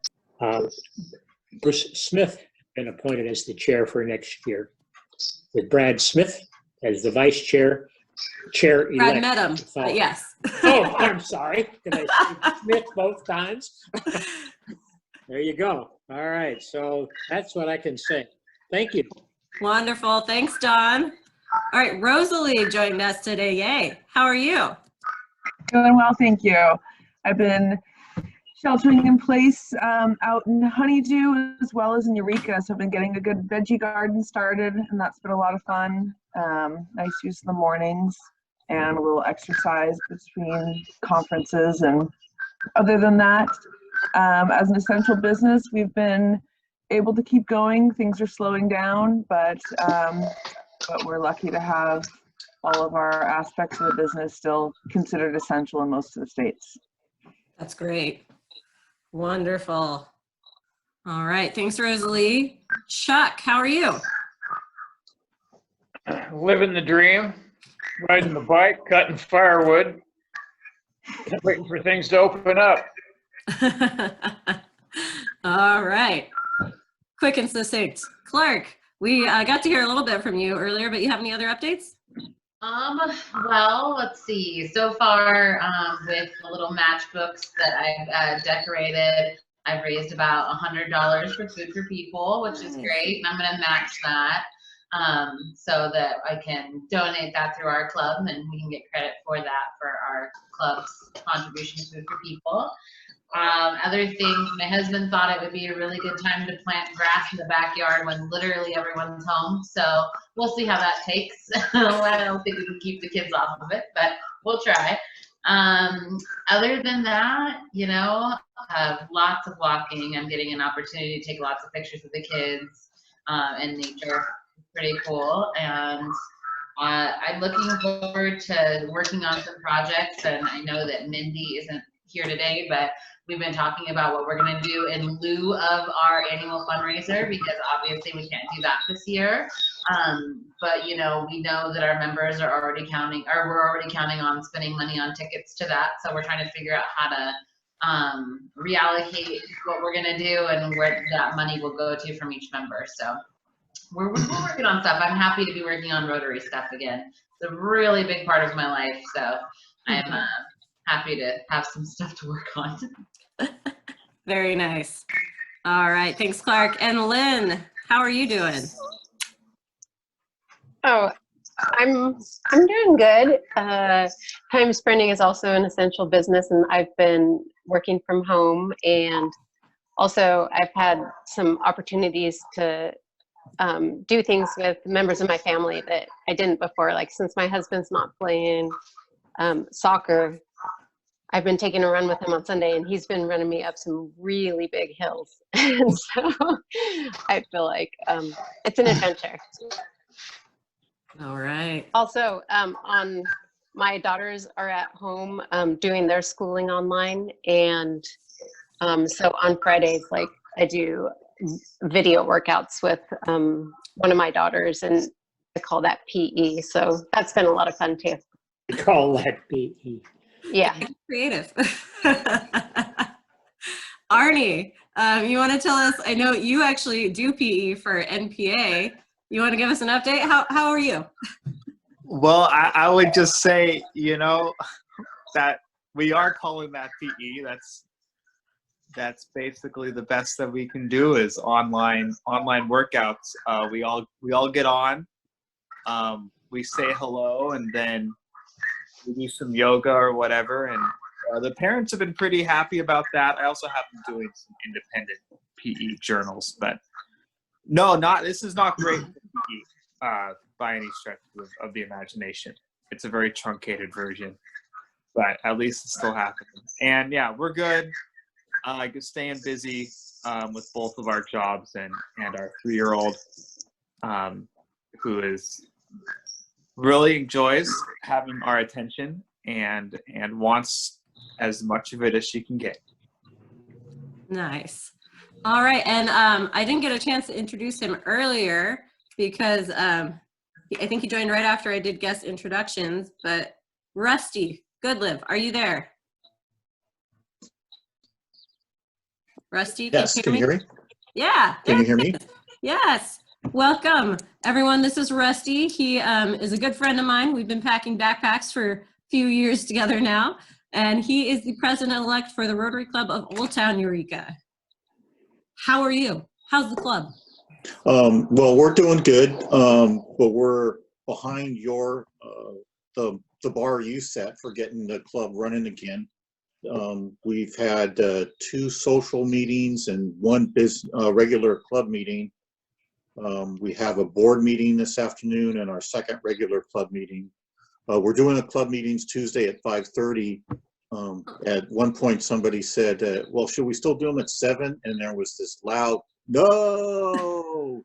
[SPEAKER 12] Bruce Smith has been appointed as the chair for next year, with Brad Smith as the vice chair. Chair-elect.
[SPEAKER 1] Brad met him, but yes.
[SPEAKER 12] Oh, I'm sorry. Did I say Smith both times? There you go. All right. So that's what I can say. Thank you.
[SPEAKER 1] Wonderful. Thanks, Dawn. All right, Rosalie joined us today. Yay. How are you?
[SPEAKER 13] Doing well, thank you. I've been sheltering in place out in Honeydew as well as in Eureka, so I've been getting a good veggie garden started, and that's been a lot of fun. Nice use in the mornings and a little exercise between conferences. And other than that, as an essential business, we've been able to keep going. Things are slowing down, but we're lucky to have all of our aspects of the business still considered essential in most of the states.
[SPEAKER 1] That's great. Wonderful. All right. Thanks, Rosalie. Chuck, how are you?
[SPEAKER 14] Living the dream, riding the bike, cutting firewood, waiting for things to open up.
[SPEAKER 1] All right. Quick and succinct. Clark, we got to hear a little bit from you earlier, but you have any other updates?
[SPEAKER 2] Well, let's see. So far, with the little matchbooks that I've decorated, I've raised about $100 for Food for People, which is great. And I'm going to match that so that I can donate that through our club, and we can get credit for that for our club's contribution to Food for People. Other things, my husband thought it would be a really good time to plant grass in the backyard when literally everyone's home. So we'll see how that takes. I don't think we can keep the kids off of it, but we'll try. Other than that, you know, lots of walking. I'm getting an opportunity to take lots of pictures of the kids and nature. Pretty cool. And I'm looking forward to working on some projects. And I know that Mindy isn't here today, but we've been talking about what we're going to do in lieu of our annual fundraiser, because obviously we can't do that this year. But you know, we know that our members are already counting, or we're already counting on spending money on tickets to that. So we're trying to figure out how to reallocate what we're going to do and where that money will go to from each member. So we're working on stuff. I'm happy to be working on Rotary stuff again. It's a really big part of my life. So I'm happy to have some stuff to work on.
[SPEAKER 1] Very nice. All right. Thanks, Clark. And Lynn, how are you doing?
[SPEAKER 15] Oh, I'm doing good. Time sprinting is also an essential business, and I've been working from home, and also I've had some opportunities to do things with members of my family that I didn't before. Like, since my husband's not playing soccer, I've been taking a run with him on Sunday, and he's been running me up some really big hills. And so I feel like it's an adventure.
[SPEAKER 1] All right.
[SPEAKER 15] Also, my daughters are at home doing their schooling online. And so on Fridays, like, I do video workouts with one of my daughters, and I call that PE. So that's been a lot of fun too.
[SPEAKER 12] Call that PE.
[SPEAKER 15] Yeah.
[SPEAKER 1] Creative. Arnie, you want to tell us, I know you actually do PE for NPA. You want to give us an update? How are you?
[SPEAKER 16] Well, I would just say, you know, that we are calling that PE. That's basically the best that we can do is online workouts. We all get on, we say hello, and then we do some yoga or whatever. And the parents have been pretty happy about that. I also have been doing some independent PE journals, but no, this is not great for PE by any stretch of the imagination. It's a very truncated version, but at least it's still happening. And yeah, we're good. Just staying busy with both of our jobs and our 3-year-old who really enjoys having our attention and wants as much of it as she can get.
[SPEAKER 1] Nice. All right. And I didn't get a chance to introduce him earlier because I think he joined right after I did guest introductions, but Rusty Goodlive, are you there? Rusty,
[SPEAKER 17] yes, can you hear me?
[SPEAKER 1] Yeah.
[SPEAKER 17] Can you hear me?
[SPEAKER 1] Yes. Welcome, everyone. This is Rusty. He is a good friend of mine. We've been packing backpacks for a few years together now, and he is the president-elect for the Rotary Club of Old Town Eureka. How are you? How's the club?
[SPEAKER 17] Well, we're doing good, but we're behind your the bar you set for getting the club running again. We've had 2 social meetings and 1 regular club meeting. We have a board meeting this afternoon and our second regular club meeting. We're doing the club meetings Tuesday at 5:30. At one point somebody said, well, should we still do them at 7? And there was this loud, no!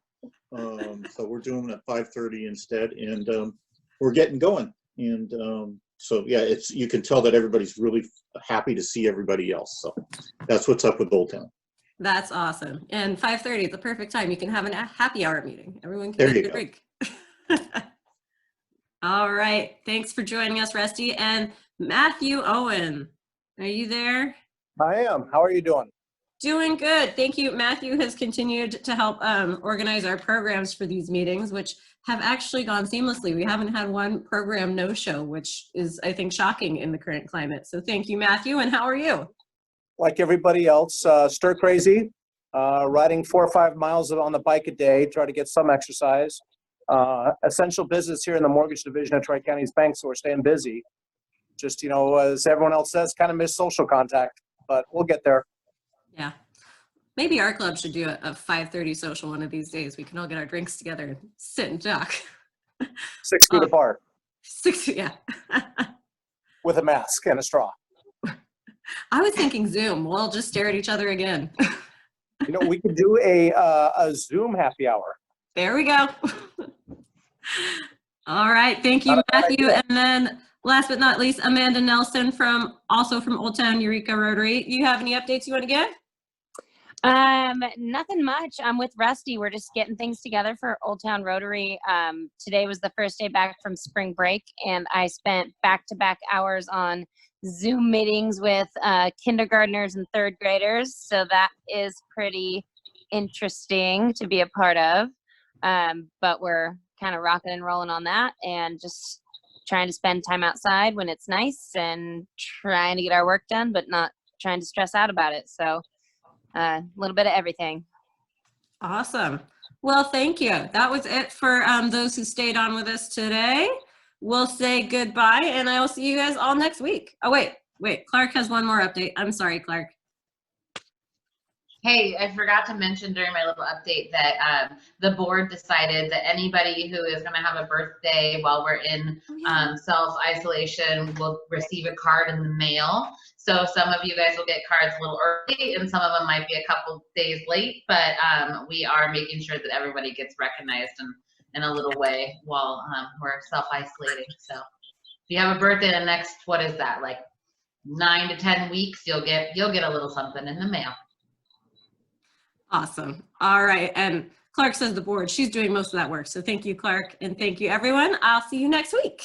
[SPEAKER 17] So we're doing them at 5:30 instead, and we're getting going. And So yeah, you can tell that everybody's really happy to see everybody else. So that's what's up with Old Town.
[SPEAKER 1] That's awesome. And 5:30 is the perfect time. You can have a happy hour meeting. Everyone can
[SPEAKER 17] There
[SPEAKER 1] get
[SPEAKER 17] you
[SPEAKER 1] a
[SPEAKER 17] go.
[SPEAKER 1] drink. All right. Thanks for joining us, Rusty. And Matthew Owen, are you there?
[SPEAKER 5] I am. How are you doing?
[SPEAKER 1] Doing good. Thank you. Matthew has continued to help organize our programs for these meetings, which have actually gone seamlessly. We haven't had one program no-show, which is, I think, shocking in the current climate. So thank you, Matthew. And how are you?
[SPEAKER 5] Like everybody else, stir crazy, riding 4 or 5 miles on the bike a day, try to get some exercise. Essential business here in the mortgage division at Tri-Counties Bank, so we're staying busy. Just, as everyone else says, kind of miss social contact, but we'll get there.
[SPEAKER 1] Yeah. Maybe our club should do a 5:30 social one of these days. We can all get our drinks together and sit and talk.
[SPEAKER 5] 6 feet apart.
[SPEAKER 1] 6, yeah.
[SPEAKER 5] With a mask and a straw.
[SPEAKER 1] I was thinking Zoom. We'll all just stare at each other again.
[SPEAKER 5] We could do a Zoom happy hour.
[SPEAKER 1] There we go. All right. Thank you, Matthew. And then last but not least, Amanda Nelson also from Old Town Eureka Rotary. You have any updates you want to give?
[SPEAKER 18] Nothing much. I'm with Rusty. We're just getting things together for Old Town Rotary. Today was the first day back from spring break, and I spent back-to-back hours on Zoom meetings with kindergartners and third graders. So that is pretty interesting to be a part of. But we're kind of rocking and rolling on that and just trying to spend time outside when it's nice and trying to get our work done, but not trying to stress out about it. So a little bit of everything.
[SPEAKER 1] Awesome. Well, thank you. That was it for those who stayed on with us today. We'll say goodbye, and I will see you guys all next week. Oh, wait. Clark has one more update. I'm sorry, Clark.
[SPEAKER 2] Hey, I forgot to mention during my little update that the board decided that anybody who is going to have a birthday while we're in self-isolation will receive a card in the mail. So some of you guys will get cards a little early, and some of them might be a couple days late, but we are making sure that everybody gets recognized in a little way while we're self-isolating. So if you have a birthday in the next, what is that, like 9 to 10 weeks, you'll get a little something in the mail.
[SPEAKER 1] Awesome. All right. And Clark says the board, she's doing most of that work. So thank you, Clark. And thank you, everyone. I'll see you next week.